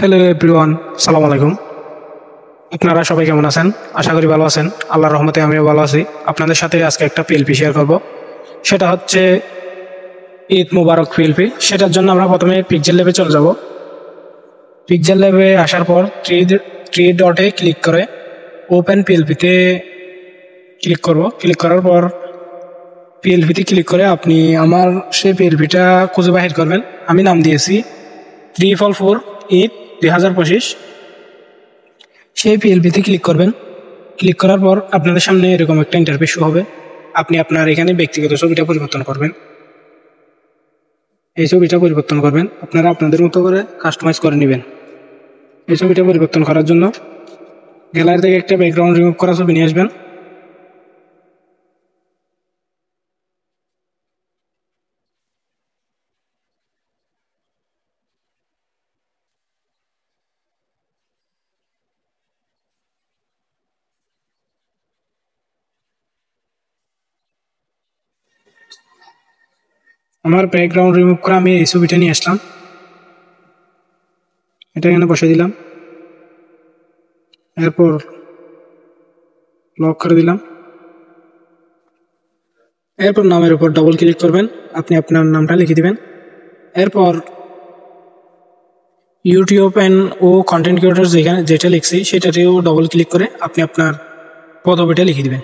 Hello everyone, সালাম আলাইকুম। আপনারা সবাই কেমন আছেন? আশা করি ভালো আছেন। আল্লাহর রহমতে আমিও ভালো আছি। আপনাদের সাথে আজকে একটা পিএলপি শেয়ার করব। সেটা হচ্ছে ঈদ মুবারক পিএলপি। সেটার জন্য আমরা প্রথমে পিক্সেল ল্যাবে চলে যাব। পিক্সেল ল্যাবে আসার পর থ্রি ডটে ক্লিক করে ওপেন পিএলপিতে ক্লিক করব। ক্লিক করার পর পিএলপিতে ক্লিক করে আপনি আমার সেই পিএলপিটা খুঁজে বাহির করবেন। আমি নাম দিয়েছি 344 ঈদ 2025। সেই পিএলপিতে ক্লিক করবেন। ক্লিক করার পর আপনাদের সামনে এরকম একটা ইন্টারফেস শো হবে। আপনি আপনার এখানে ব্যক্তিগত ছবিটা পরিবর্তন করবেন। এই ছবিটা পরিবর্তন করবেন, আপনারা আপনাদের মতো করে কাস্টমাইজ করে নেবেন। এই ছবিটা পরিবর্তন করার জন্য গ্যালারি থেকে একটা ব্যাকগ্রাউন্ড রিমুভ করা ছবি নিয়ে আসবেন। আমার ব্যাকগ্রাউন্ড রিমুভ করে আমি এই ছবিটা নিয়ে আসলাম, এটা এখানে বসে দিলাম। এরপর লক করে দিলাম। এরপর নামের উপর ডবল ক্লিক করবেন, আপনি আপনার নামটা লিখে দিবেন। এরপর ইউটিউব ও কন্টেন্ট ক্রিয়েটর যেটা লিখছি সেটাতেও ডবল ক্লিক করে আপনি আপনার পদবিটা লিখে দিবেন।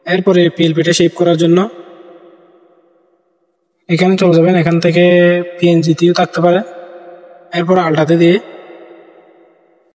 এরপরে পিএলপিটা সেভ করার জন্য এখানে চলে যাবেন। এখান থেকে পিএনজিতেও থাকতে পারে। এরপর আলটাতে দিয়ে